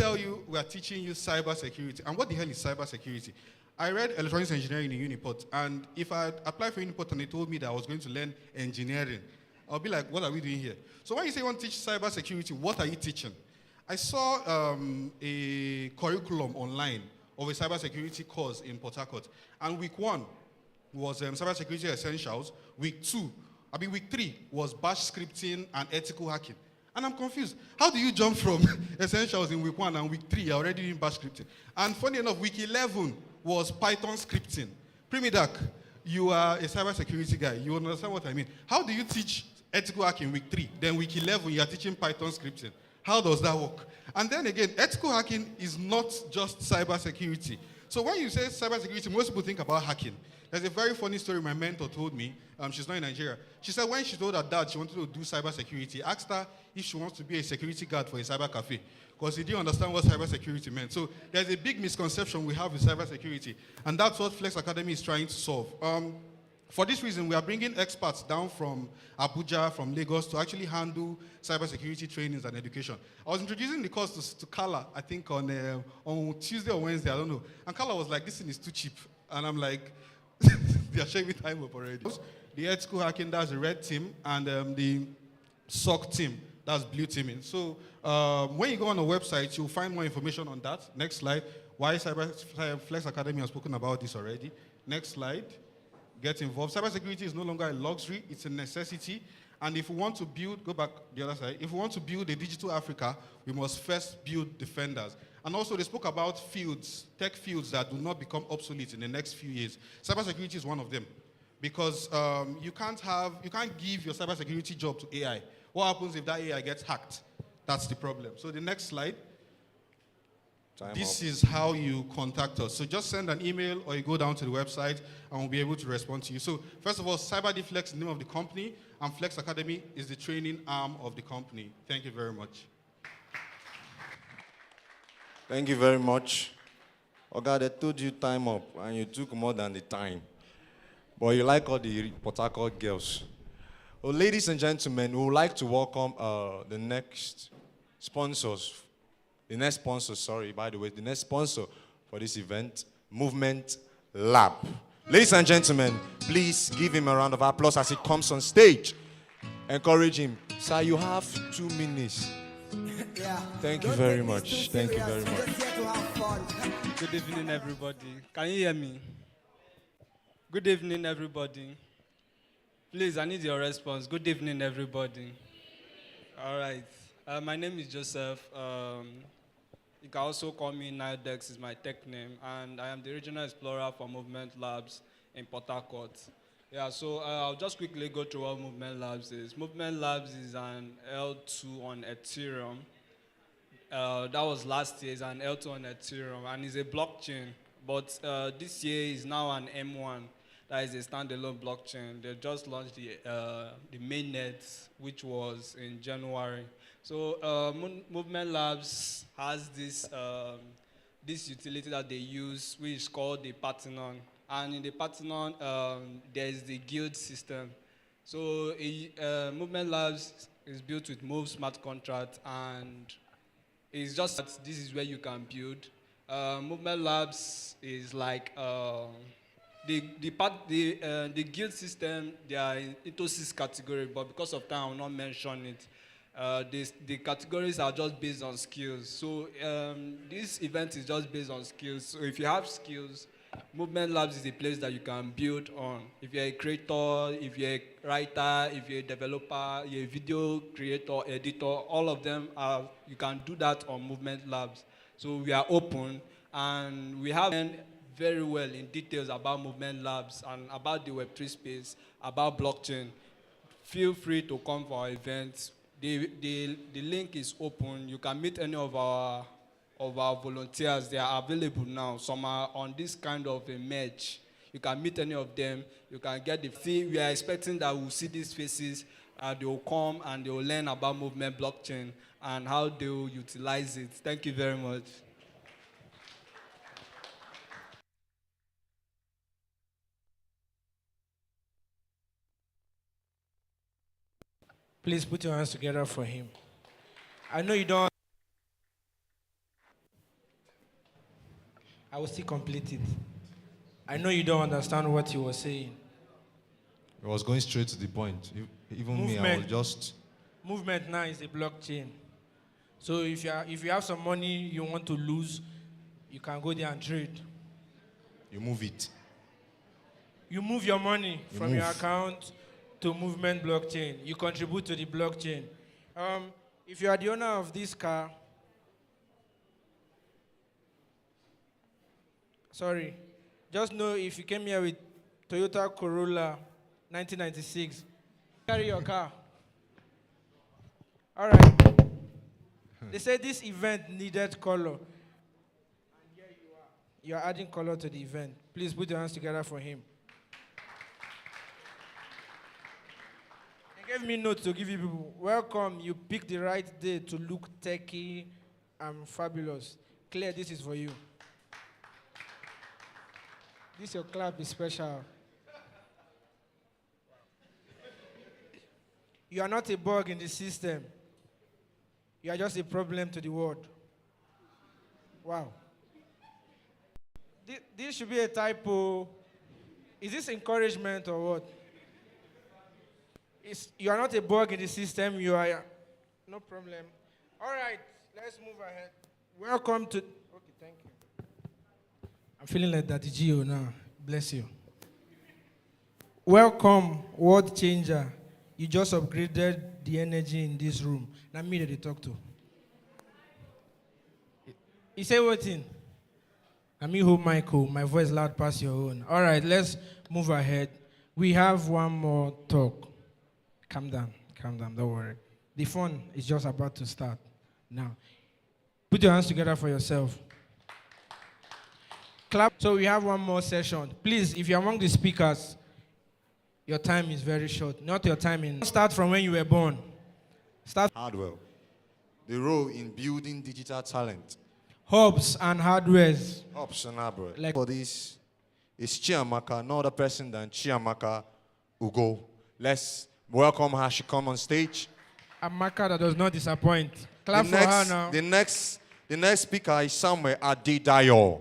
tell you we are teaching you cyber security. And what the hell is cyber security? I read electronics engineering in Uniport, and if I applied for Uniport and they told me that I was going to learn engineering, I'll be like, what are we doing here? So when you say you want to teach cyber security, what are you teaching? I saw a curriculum online of a cybersecurity course in Port Harcourt. And week 1 was cybersecurity essentials. Week 3 was bash scripting and ethical hacking. And I'm confused. How do you jump from essentials in week 1 and week 3 you're already doing bash scripting? And funny enough, week 11 was Python scripting. Primidak, you are a cybersecurity guy. You understand what I mean? How do you teach ethical hacking week 3? Then week 11, you are teaching Python scripting. How does that work? And then again, ethical hacking is not just cybersecurity. So when you say cybersecurity, most people think about hacking. There's a very funny story my mentor told me. She's not in Nigeria. She said when she told her dad she wanted to do cybersecurity, asked her if she wants to be a security guard for a cyber cafe, because he didn't understand what cybersecurity meant. So there's a big misconception we have with cybersecurity, and that's what Flex Academy is trying to solve. For this reason, we are bringing experts down from Abuja, from Lagos, to actually handle cybersecurity trainings and education. I was introducing the course to Carla, I think on Tuesday or Wednesday, I don't know. And Carla was like, this thing is too cheap. And I'm like, they are showing me time up already. The ethical hacking, that's the red team, and the SOC team, that's blue teaming. So when you go on the website, you'll find more information on that. Next slide. Why Flex Academy has spoken about this already. Next slide. Get involved. Cybersecurity is no longer a luxury, it's a necessity. And if we want to build, go back the other side, if we want to build a digital Africa, we must first build defenders. And also they spoke about fields, tech fields that do not become obsolete in the next few years. Cybersecurity is one of them. Because you can't give your cybersecurity job to AI. What happens if that AI gets hacked? That's the problem. So the next slide. This is how you contact us. So just send an email or you go down to the website and we'll be able to respond to you. So first of all, CyberDeflex is the name of the company, and Flex Academy is the training arm of the company. Thank you very much. Thank you very much. Oga, they told you time up and you took more than the time. But you like all the Port Harcourt girls. Well, ladies and gentlemen, we would like to welcome the next sponsor, by the way, the next sponsor for this event, Movement Lab. Ladies and gentlemen, please give him a round of applause as he comes on stage. Encourage him. Sir, you have 2 minutes. Thank you very much. Thank you very much. Good evening, everybody. Can you hear me? Good evening, everybody. Please, I need your response. Good evening, everybody. All right. My name is Joseph. You can also call me Nidex, is my tech name, and I am the regional explorer for Movement Labs in Port Harcourt. Yeah, so I'll just quickly go through what Movement Labs is. Movement Labs is an L2 on Ethereum. That was last year, it's an L2 on Ethereum, and it's a blockchain. But this year is now an M1, that is a standalone blockchain. They just launched the mainnet, which was in January. So Movement Labs has this utility that they use, which is called the Parthenon. And in the Parthenon, there is the guild system. So Movement Labs is built with Move smart contract, and it's just that this is where you can build. Movement Labs is like the guild system. They are into 6 categories, but because of time, I will not mention it. The categories are just based on skills. So this event is just based on skills. So if you have skills, Movement Labs is a place that you can build on. If you're a creator, if you're a writer, if you're a developer, you're a video creator, editor, all of them you can do that on Movement Labs. So we are open, and we have learned very well in details about Movement Labs and about the Web3 space, about blockchain. Feel free to come for our events. The link is open. You can meet any of our volunteers. They are available now. Some are on this kind of a merge. You can meet any of them. You can get the fee. We are expecting that we'll see these faces. They will come and they will learn about movement blockchain and how they will utilize it. Thank you very much. Please put your hands together for him. I know you don't. I will still complete it. I know you don't understand what you were saying. It was going straight to the point. Even me, I was just. Movement now is a blockchain. So if you have some money you want to lose, you can go there and trade. You move it. You move your money from your move. account to movement blockchain. You contribute to the blockchain. If you are the owner of this car, sorry, just know if you came here with Toyota Corolla 1996, carry your car. All right. They said this event needed color. And here you are. You are adding color to the event. Please put your hands together for him. They gave me notes to give you people. Welcome, you picked the right day to look techy and fabulous. Claire, this is for you. This your clap is special. You are not a bug in the system. You are just a problem to the world. Wow. This should be a typo. Is this encouragement or what? You are not a bug in the system. You are. No problem. All right, let's move ahead. Welcome to. Okay, thank you. I'm feeling like Daddy Gio now. Bless you. Welcome, world changer. You just upgraded the energy in this room. Now me that they talk to. You say what in? I mean who Michael, my voice loud past your own. All right, let's move ahead. We have one more talk. Calm down, don't worry. The fun is just about to start now. Put your hands together for yourself. Clap. So we have one more session. Please, if you're among the speakers, your time is very short. Not your time in. Start from when you were born. Start. Hardware. The role in building digital talent. Hubs and hardwares. Hubs and hardware. Like for this is Chiamaka, no other person than Chiamaka Ugo. Let's welcome her. She come on stage. Amaka that does not disappoint. Clap for her now. The next speaker is Samuel Adedayo.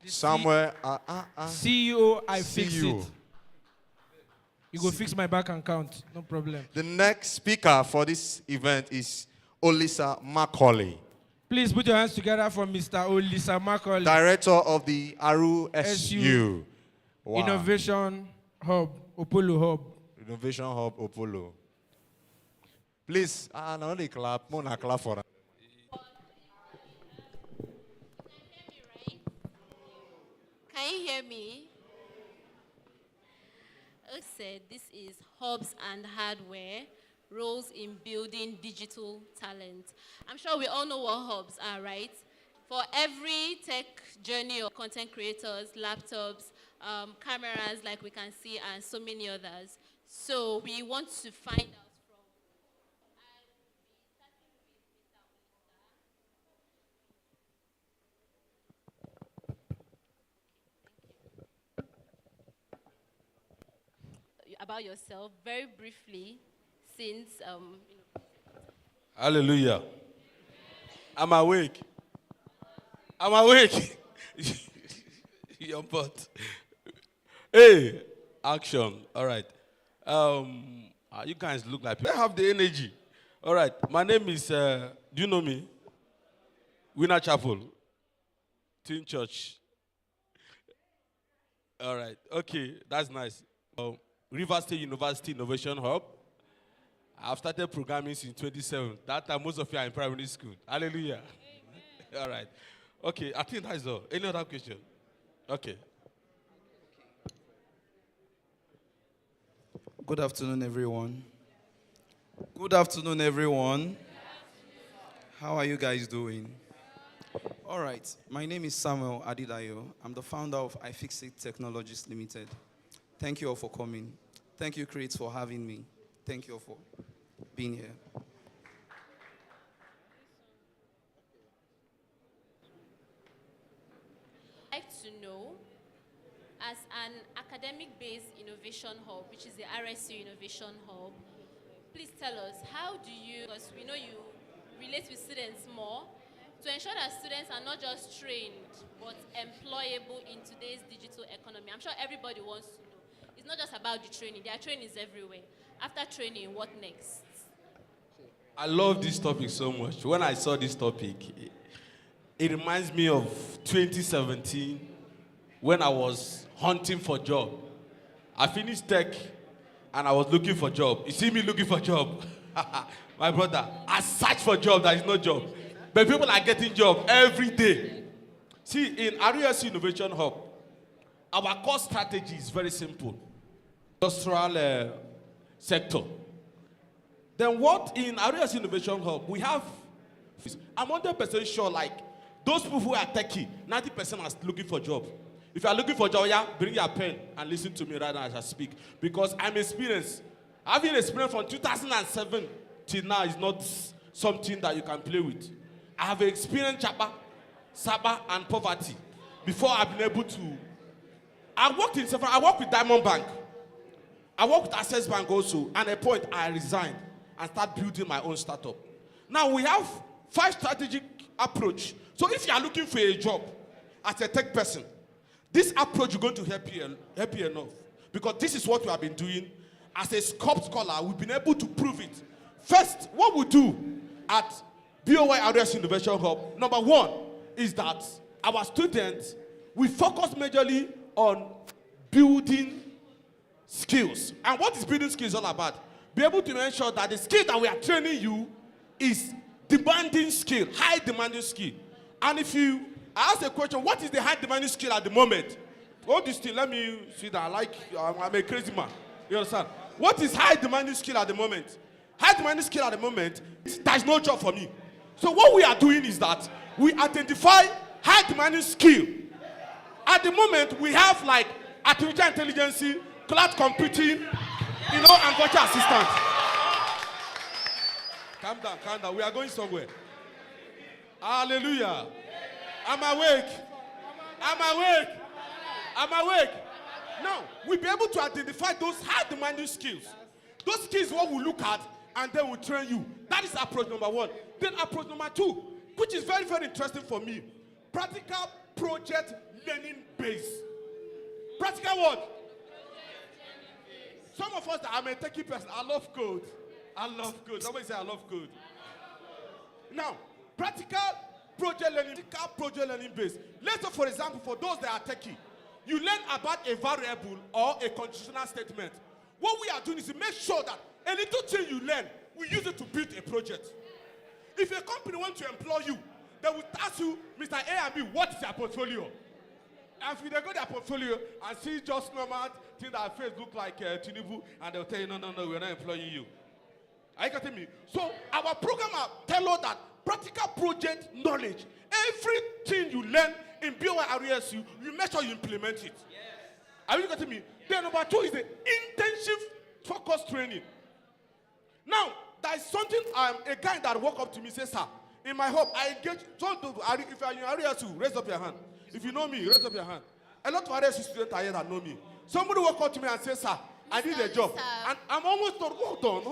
Samuel CEO, I fix it. You go fix my bank account, no problem. The next speaker for this event is Olisa Macaulay. Please put your hands together for Mr. Olisa Macaulay. Director of the Aru SU. Wow. Innovation Hub, Opolo Hub. Innovation Hub, Opolo. Please, no, they clap. Mona clap for her. Can you hear me? Said this is hubs and hardware, roles in building digital talent. I'm sure we all know what hubs are, right? For every tech journey of content creators, laptops, cameras like we can see, and so many others. So we want to find out from, about yourself very briefly, since Hallelujah. I'm awake. I'm awake. Your butt. Hey, action. All right. You guys look like people. I have the energy. All right. My name is, do you know me? Winner Chapel. Teen Church. All right. Okay. That's nice. River State University Innovation Hub. I've started programming since 27. That time, most of you are in primary school. Hallelujah. All right. Okay, I think that's all. Any other question? Okay. Good afternoon, everyone. Good afternoon, everyone. How are you guys doing? All right. My name is Samuel Adedayo. I'm the founder of iFixit Technologies Limited. Thank you all for coming. Thank you, Creaitz, for having me. Thank you all for being here. I'd like to know, as an academic-based innovation hub, which is the RSU Innovation Hub, please tell us, how do you, because we know you relate with students more, to ensure that students are not just trained, but employable in today's digital economy. I'm sure everybody wants to know. It's not just about the training. There are trainings everywhere. After training, what next? I love this topic so much. When I saw this topic, it reminds me of 2017 when I was hunting for job. I finished tech and I was looking for job. You see me looking for job? My brother, I search for job, there is no job. But people are getting job every day. See, in RUSC Innovation Hub, our core strategy is very simple. Industrial sector. Then what in RUSC Innovation Hub, we have, I'm 100% sure, like, those people who are techie, 90% are looking for job. If you are looking for job, yeah, bring your pen and listen to me right now as I speak. Because I'm experienced. Having experience from 2007 till now is not something that you can play with. I have experienced Saba, and poverty before I've been able to. I worked with Diamond Bank. I worked with Access Bank also. And at a point, I resigned and started building my own startup. Now we have 5 strategic approach. So if you are looking for a job as a tech person, this approach is going to help you enough. Because this is what we have been doing. As a scope scholar, we've been able to prove it. First, what we do at BOY RUSC Innovation Hub, number 1, is that our students, we focus majorly on building skills. And what is building skills all about? Be able to ensure that the skill that we are training you is demanding skill, high demanding skill. And if you ask a question, what is the high demanding skill at the moment? All this thing, let me see that. I'm a crazy man. You understand? What is high demanding skill at the moment? High demanding skill at the moment, there's no job for me. So what we are doing is that we identify high demanding skill. At the moment, we have like artificial intelligence, cloud computing, and virtual assistant. Calm down. We are going somewhere. Hallelujah. I'm awake. Now, we'll be able to identify those high demanding skills. Those skills what we look at, and then we train you. That is approach number 1. Then approach number 2, which is very, very interesting for me. Practical project learning base. Practical what? Some of us, I'm a techie person. I love code. Somebody say I love code. Now, practical project learning base. Let's say, for example, for those that are techie, you learn about a variable or a conditional statement. What we are doing is to make sure that a little thing you learn, we use it to build a project. If a company wants to employ you, they will ask you, Mr. A and B, what is your portfolio? And if they go to their portfolio and see just normal things that face look like Tinubu, and they'll tell you, no, we're not employing you. Are you getting me? So our program tell us that practical project knowledge, everything you learn in BOY RUSU, you make sure you implement it. Yes. Are you getting me? Then number 2 is the intensive focus training. Now, there is something, a guy that walked up to me and said, sir, in my hub, I engage, if you are in RUSU, raise up your hand. If you know me, raise up your hand. A lot of RUSU students are here that know me. Somebody walked up to me and said, sir, I need a job. And I'm almost told, hold on,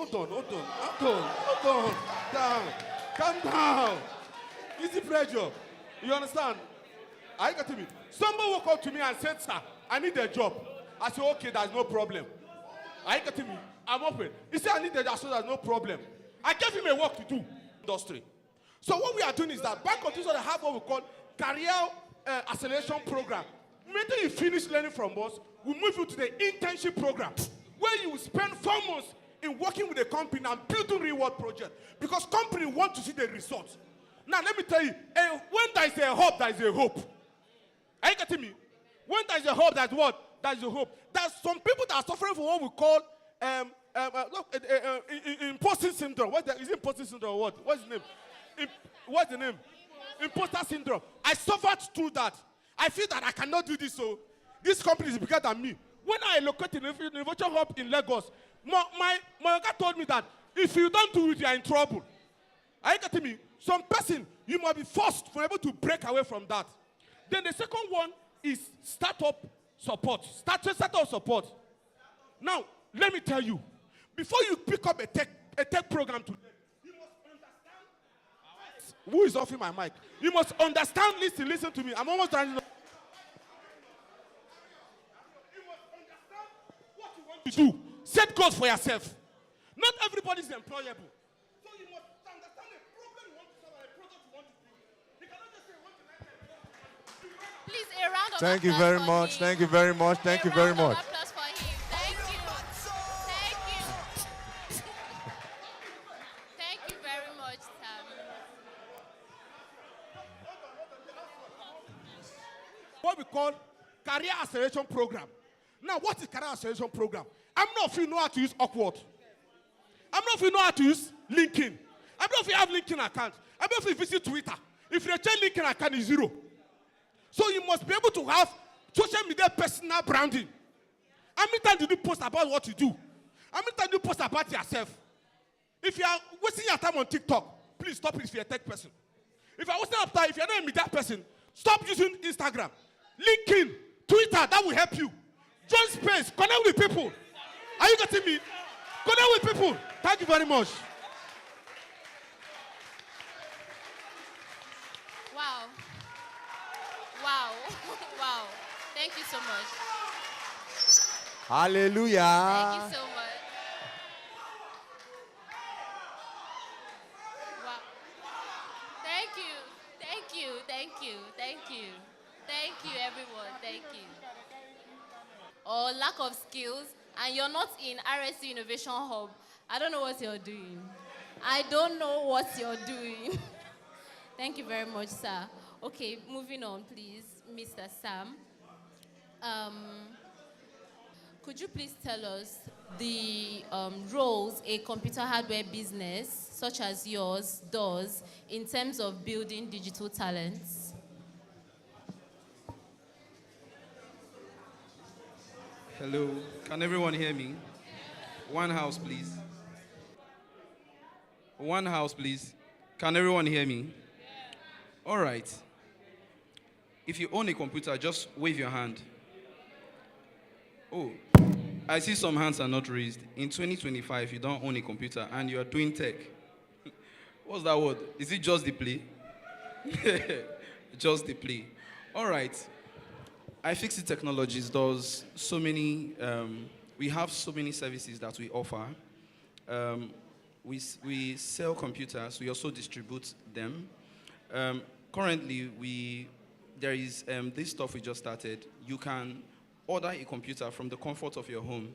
down. Calm down. Easy pressure. You understand? Are you getting me? Somebody walked up to me and said, sir, I need a job. I said, okay, there's no problem. Are you getting me? I'm open. He said, I need a job, so there's no problem. I gave him a work to do. Industry. So what we are doing is that Bank of Texas have what we call career acceleration program. Immediately you finish learning from us, we move you to the internship program, where you will spend 4 months in working with a company and building reward project. Because company want to see the results. Now let me tell you, when there is a hope, there is a hope. Are you getting me? When there is a hope, there's what? There is a hope. There's some people that are suffering from what we call imposter syndrome. Is it imposter syndrome or what? What's the name? What's the name? Imposter syndrome. I suffered through that. I feel that I cannot do this, so this company is bigger than me. When I located an innovation hub in Lagos, my guy told me that if you don't do it, you are in trouble. Are you getting me? Some person, you must be forced to be able to break away from that. Then the second one is startup support. Startup support. Now, let me tell you, before you pick up a tech program to learn, you must understand Who is offering my mic? You must understand, listen to me. I'm almost trying to do. Set goals for yourself. Not everybody is employable. So you must understand the problem you want to solve and the product you want to build. You cannot just say you want to like Please, a round of Thank you applause very for much. him. Thank you very much. Thank you very A round much. of applause for him. Thank you. Thank you. Thank you very much, Sam. what we call career acceleration program. Now, what is career acceleration program? I'm not if you know how to use Upwork. I'm not if you know how to use LinkedIn. I'm not if you have LinkedIn account. I'm not if you visit Twitter. If your change LinkedIn account is zero. So you must be able to have social media personal branding. How many times do you post about what you do? How many times do you post about yourself? If you are wasting your time on TikTok, please stop it if you're a tech person. If you're wasting your time, if you're not a media person, stop using Instagram, LinkedIn, Twitter, that will help you. Join space, connect with people. Are you getting me? Connect with people. Thank you very much. Wow. Wow. Wow. Thank you so much. Hallelujah. Thank you so much. Wow. Thank you. Thank you. Thank you. Thank you. Thank you, everyone. Thank you. Or lack of skills, and you're not in RSC Innovation Hub. I don't know what you're doing. I don't know what you're doing. Thank you very much, sir. Okay, moving on, please, Mr. Sam. Could you please tell us the roles a computer hardware business such as yours does in terms of building digital talents? Hello, can everyone hear me? One house, please. One house, please. Can everyone hear me? All right. If you own a computer, just wave your hand. Oh, I see some hands are not raised. In 2025, you don't own a computer and you are doing tech. What's that word? Is it just the play? Just the play. All right. iFixit Technologies does so many, we have so many services that we offer. We sell computers, we also distribute them. Currently, there is this stuff we just started. You can order a computer from the comfort of your home.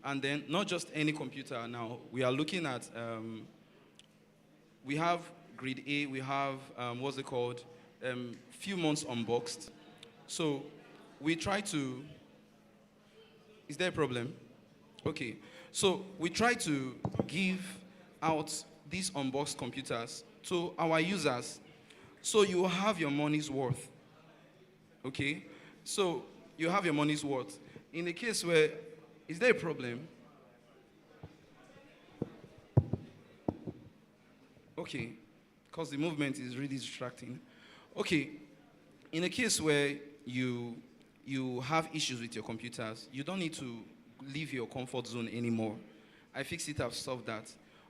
And then not just any computer now, we are looking at, we have grade A, we have, what's it called? Few months unboxed. So we try to, is there a problem? Okay, so we try to give out these unboxed computers to our users so you have your money's worth, okay? So you have your money's worth. In the case where, is there a problem? Okay, because the movement is really distracting. Okay, in a case where you have issues with your computers, you don't need to leave your comfort zone anymore. iFixit have solved that.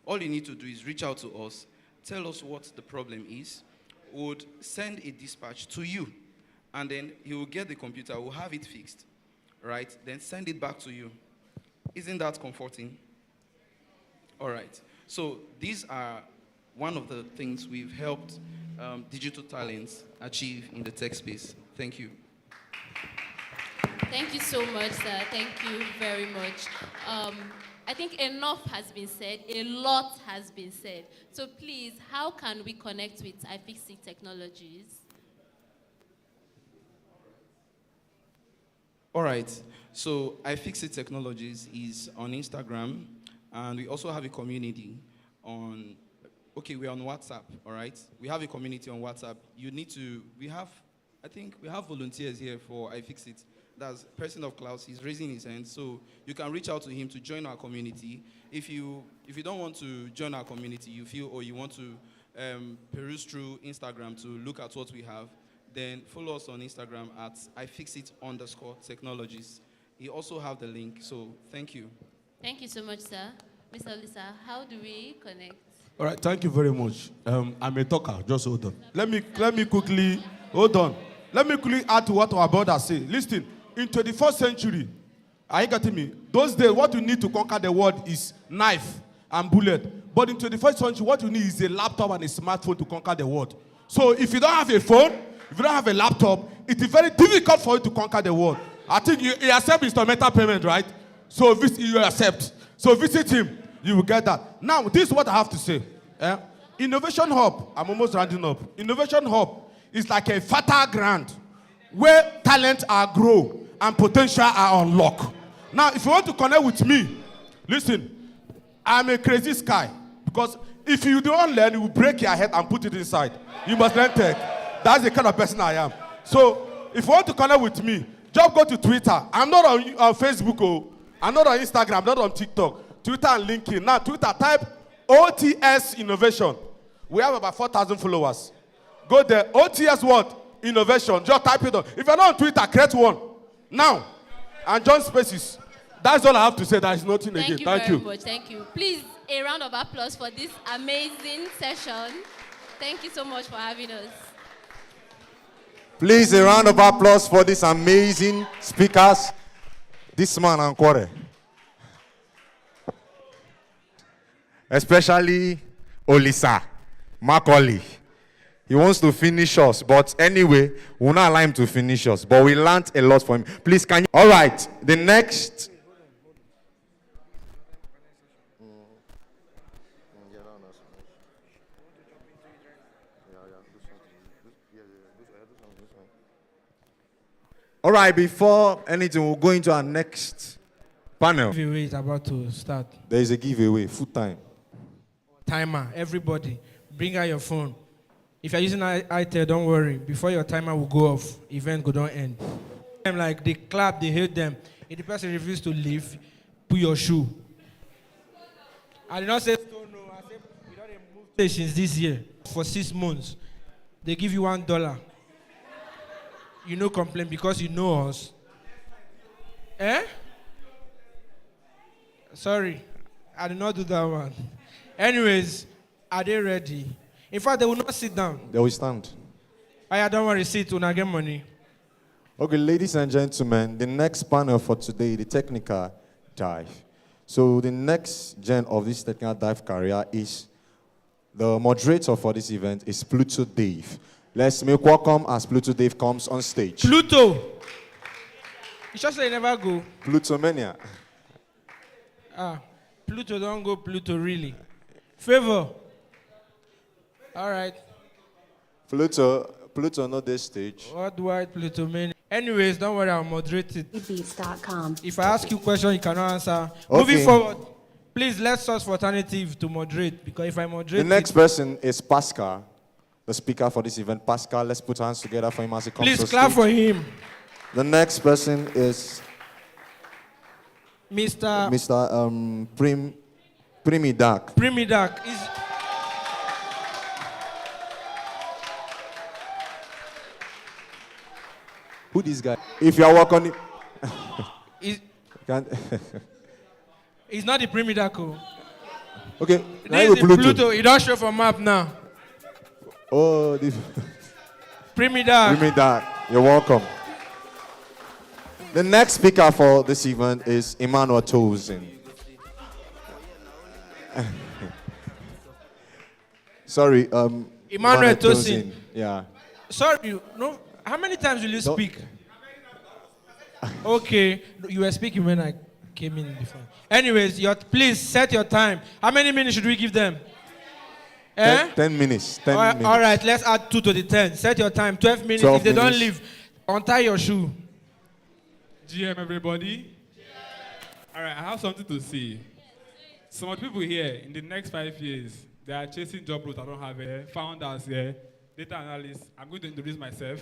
All you need to do is reach out to us, tell us what the problem is, would send a dispatch to you, and then he will get the computer, will have it fixed, right? Then send it back to you. Isn't that comforting? All right. So these are one of the things we've helped digital talents achieve in the tech space. Thank you. Thank you so much, sir. Thank you very much. I think enough has been said. A lot has been said. So please, how can we connect with iFixit Technologies? All right. So iFixit Technologies is on Instagram, and we also have a community on. Okay, we're on WhatsApp. All right. We have a community on WhatsApp. You need to. I think we have volunteers here for iFixit. That's person of class. He's raising his hand, so you can reach out to him to join our community. If you don't want to join our community, you feel or you want to peruse through Instagram to look at what we have, then follow us on Instagram at iFixit_technologies. You also have the link. So thank you. Thank you so much, sir. Mr. Lisa, how do we connect? All right, thank you very much. I'm a talker, just hold on. Let me quickly, hold on. Let me quickly add to what our brother say. Listen, in 21st century, are you getting me? Those days, what you need to conquer the world is knife and bullet. But in 21st century, what you need is a laptop and a smartphone to conquer the world. So if you don't have a phone, if you don't have a laptop, it is very difficult for you to conquer the world. I think you accept instrumental payment, right? So you accept. So visit him, you will get that. Now, this is what I have to say. Innovation Hub, I'm almost rounding up. Innovation Hub is like a fertile ground where talents are grow and potential are unlocked. Now, if you want to connect with me, listen, I'm a crazy sky. Because if you don't learn, you will break your head and put it inside. You must learn tech. That's the kind of person I am. So, if you want to connect with me, just go to Twitter. I'm not on Facebook. Oh. I'm not on Instagram. I'm not on TikTok. Twitter and LinkedIn. Now, Twitter, type OTS Innovation. We have about 4,000 followers. Go there. OTS what? Innovation. Just type it on. If you're not on Twitter, create one. Now. And join spaces. That's all I have to say. There is nothing again. Thank you very much. Thank you. Please, a round of applause for this amazing session. Thank you so much for having us. Please, a round of applause for these amazing speakers. This man and Kwore. Especially Olisa, Macaulay. He wants to finish us, but anyway, we'll not allow him to finish us. But we learned a lot from him. Please, can you? All right, the next. All right, before anything, we'll go into our next panel. Giveaway is about to start. There is a giveaway, full time. Timer, everybody, bring out your phone. If you're using iTel, don't worry. Before your timer will go off, event go don't end. Like they clap, they hate them. If the person refuses to leave, put your shoe. I did not say no. I said we don't move stations this year for 6 months. They give you $1. You no complain because you know us. Eh? Sorry, I did not do that one. Anyways, are they ready? In fact, they will not sit down. They will stand. I don't want to sit when I get money. Okay, ladies and gentlemen, the next panel for today, the technical dive. So the next gen of this technical dive career is the moderator for this event is Pluto Dave. Let's make welcome as Pluto Dave comes on stage. Pluto! You just say you never go. Pluto Mania. Pluto don't go Pluto really. Favor. All right. Pluto not this stage. Worldwide Pluto man. Anyways, don't worry, I'll moderate it. Beats.com. If I ask you a question, you cannot answer. Okay. Moving forward, please let's search for alternative to moderate, because if I moderate The next person is Pascal, the speaker for this event. Pascal, let's put hands together for him as he comes please to clap stage. for him. The next person is Mr. Primidak. Primidak is Who this guy? If you are working is can't he's not the Primidak. Okay, now This you is the Pluto. Pluto. It don't show for map now. Oh, this Primidak. Primidak. You're welcome. The next speaker for this event is Emmanuel Tozin. Sorry, Emmanuel Tozin. Yeah. Sorry, no. How many times will you Don't- speak? Okay, you were speaking when I came in before. Anyways, please set your time. How many minutes should we give them? 10 minutes. 10 minutes. All right, let's add 2 to the 10. Set your time, 12 minutes. 12 If they don't minutes. leave, untie your shoe. GM, everybody. All right, I have something to say. Some of the people here, in the next 5 years, they are chasing job roles I don't have here. Founders here, data analysts. I'm going to introduce myself.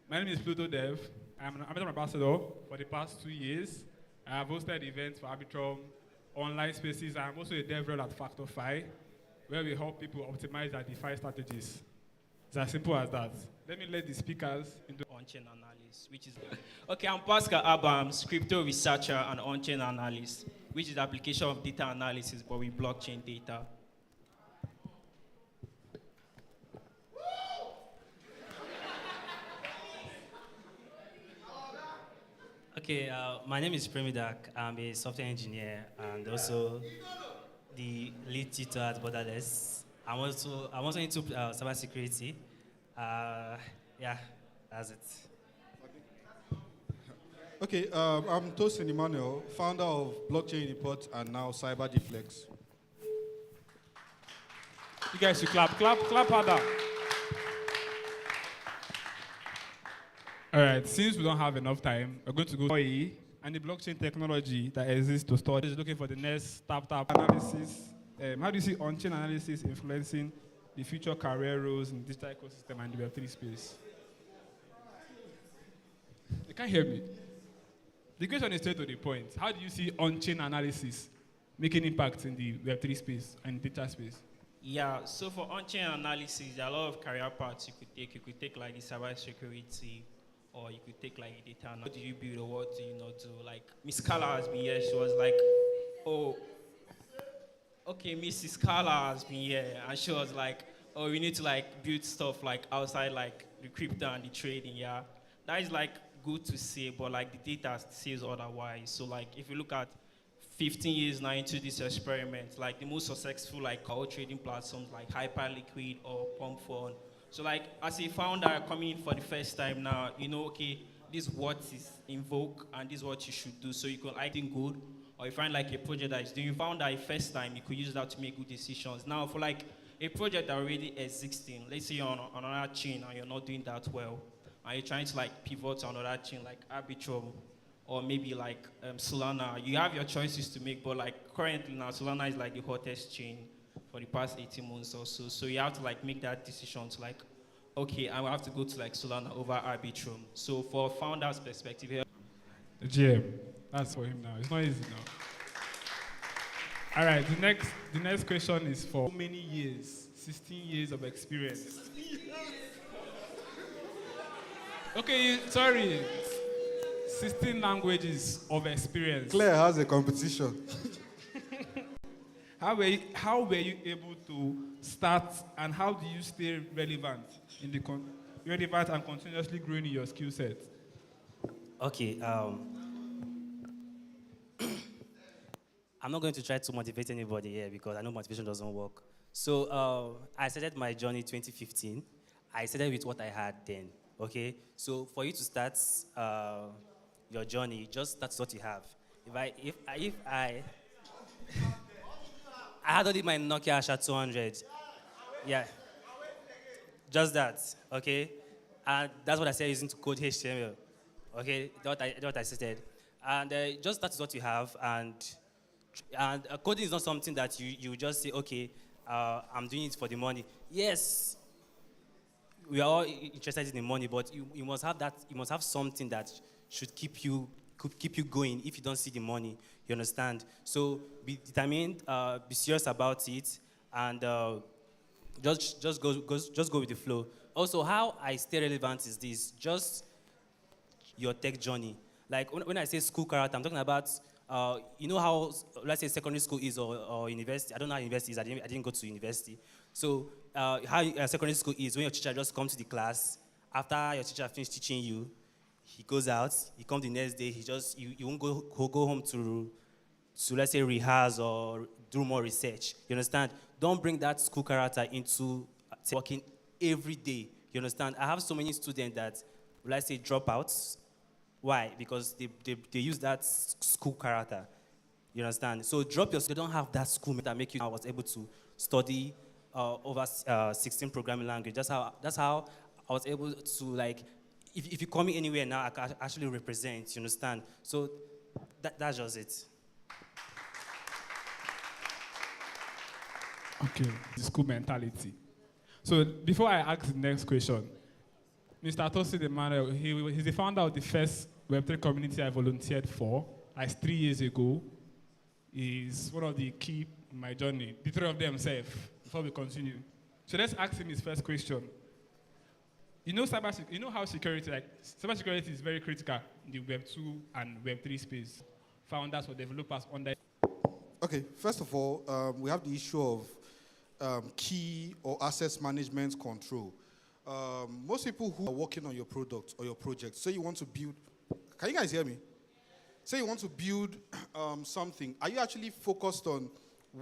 My name is Pluto Dev. I'm an ambassador for the past 2 years. I have hosted events for Arbitrum, online spaces. I'm also a dev role at Factor5, where we help people optimize their DeFi strategies. It's as simple as that. Let me let the speakers into on-chain analyst, which is okay. I'm Pascal Abams, crypto researcher and on-chain analyst, which is the application of data analysis, but with blockchain data. Okay, my name is Premidak. I'm a software engineer and also the lead tutor at Borderless. I'm also into cybersecurity. Yeah, that's it. Okay, I'm Tosin Emmanuel, founder of Blockchain Report and now Cyber Deflex. You guys should clap harder. All right, since we don't have enough time, we're going to go to and the blockchain technology that exists to store. Is looking for the next startup analysis. How do you see on-chain analysis influencing the future career roles in the digital ecosystem and the Web3 space? You can't hear me. The question is straight to the point. How do you see on-chain analysis making impact in the Web3 space and digital space? Yeah, so for on-chain analysis, there are a lot of career paths you could take. You could take like the cybersecurity, or you could take like data. What do you build or what do you not do? Like Miss Carla has been here. She was like, oh, okay, Mrs. Carla has been here, and she was like, oh, we need to like build stuff like outside like the crypto and the trading. Yeah, that is like good to see, but like the data says otherwise. So like if you look at 15 years now into this experiment, like the most successful like call trading platforms like Hyperliquid or Pump Fund. So like as a founder coming in for the first time now, you know, okay, this is what is in vogue and this is what you should do. So you can either think good, or you find like a project that is doing, you found that first time, you could use that to make good decisions. Now for like a project that already existing, let's say you're on another chain and you're not doing that well, and you're trying to like pivot to another chain like Arbitrum, or maybe like Solana, you have your choices to make, but like currently now, Solana is like the hottest chain for the past 18 months or so. So you have to like make that decision to like, okay, I will have to go to like Solana over Arbitrum. So for a founder's perspective here. The GM, that's for him now. It's not easy now. All right, the next question is for how many years? 16 years of experience. Okay, sorry. 16 languages of experience. Claire has a competition. How were you able to start, and how do you stay relevant in the relevant and continuously growing in your skill set? Okay, I'm not going to try to motivate anybody here because I know motivation doesn't work. So I started my journey 2015. I started with what I had then. Okay, so for you to start your journey, just start what you have. If I had only my Nokia Asha 200, yeah, just that, okay, and that's what I said using to code HTML, okay, that's what I said, and just start with what you have, and coding is not something that you just say, okay, I'm doing it for the money. Yes, we are all interested in the money, but you must have that. You must have something that should keep you going. If you don't see the money, you understand. So be determined, be serious about it, and just go with the flow. Also, how I stay relevant is this: just your tech journey. Like when I say school character, I'm talking about. You know how, let's say, secondary school is or university. I don't know how university is. I didn't go to university. So how secondary school is when your teacher just comes to the class after your teacher finished teaching you, he goes out. He comes the next day. You won't go home to let's say rehearse or do more research. You understand? Don't bring that school character into working every day. You understand? I have so many students that, let's say, dropouts. Why? Because they use that school character. You understand? So they don't have that school that make you. I was able to study over 16 programming language. That's how I was able to, like, if you call me anywhere now, I can actually represent. You understand? So that's just it. Okay, the school mentality. So before I ask the next question, Mr. Tosin Emmanuel, he's the founder of the first Web3 community I volunteered for, like 3 years ago. He's one of the key in my journey, the three of them safe, before we continue. So let's ask him his first question. You know how cybersecurity is very critical in the Web2 and Web3 space. Founders or developers under. Okay, first of all, we have the issue of key or assets management control. Most people who are working on your product or your project say you want to build. Can you guys hear me? say you want to build something, are you actually focused on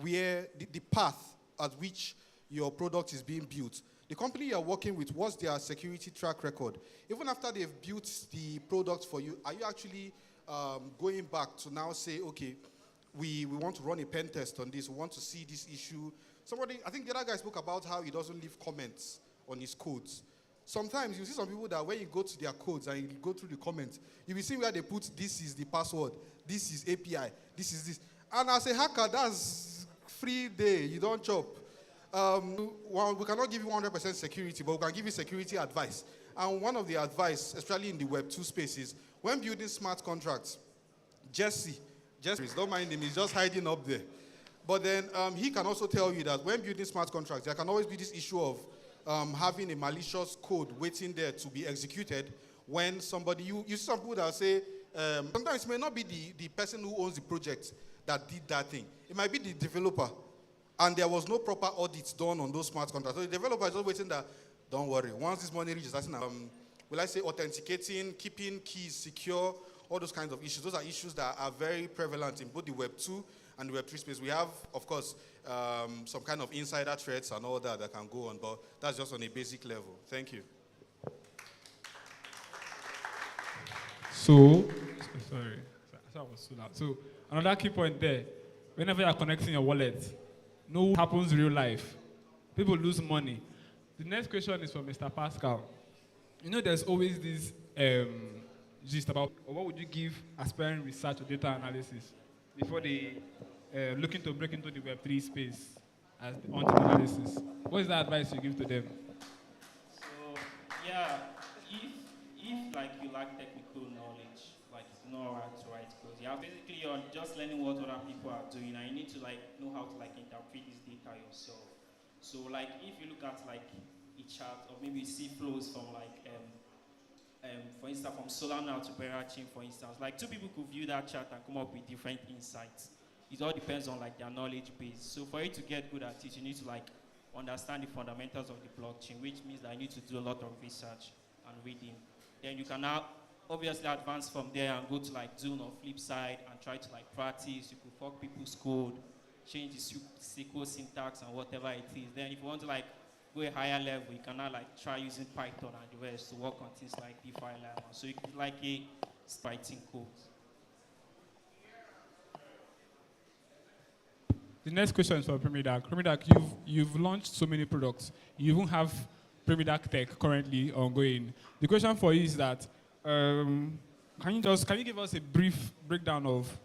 where the path at which your product is being built? The company you're working with, what's their security track record? Even after they've built the product for you, are you actually going back to now say, okay, we want to run a pen test on this, we want to see this issue? Somebody, I think the other guy spoke about how he doesn't leave comments on his codes. Sometimes you see some people that when you go to their codes and you go through the comments, you will see where they put this is the password, this is API, this is this. And as a hacker, that's free day, you don't chop. Well, we cannot give you 100% security, but we can give you security advice. And one of the advice, especially in the Web 2 spaces, when building smart contracts, Jesse, don't mind him, he's just hiding up there. But then he can also tell you that when building smart contracts, there can always be this issue of having a malicious code waiting there to be executed when somebody, you see some people that say, sometimes it may not be the person who owns the project that did that thing. It might be the developer. And there was no proper audit done on those smart contracts. So the developer is just waiting that, don't worry, once this money reaches, will I say authenticating, keeping keys secure, all those kinds of issues. Those are issues that are very prevalent in both the Web 2 and the Web 3 space. We have, of course, some kind of insider threats and all that can go on, but that's just on a basic level. Thank you. So another key point there, whenever you're connecting your wallet, know what happens in real life. People lose money. The next question is from Mr. Pascal. You know, there's always this gist about what would you give aspiring research or data analysis before they looking to break into the Web3 space as on analysis. What is the advice you give to them? So, yeah, if like you lack technical knowledge, like you know how to write code, basically you're just learning what other people are doing, and you need to like know how to like interpret this data yourself. So like if you look at like a chart, or maybe you see flows from like for instance from Solana to Berachain, for instance, like two people could view that chart and come up with different insights. It all depends on like their knowledge base. So for you to get good at it, you need to like understand the fundamentals of the blockchain, which means that you need to do a lot of research and reading. Then you can now obviously advance from there and go to like Dune or Flipside and try to like practice. You could fork people's code, change the SQL syntax and whatever it is. Then if you want to like go a higher level, you can now like try using Python and the rest to work on things like DeFi Lama. So you can like a writing code. The next question is for Premidac. Premidac, you've launched so many products. You even have Premidac Tech currently ongoing. The question for you is that, can you give us a brief breakdown of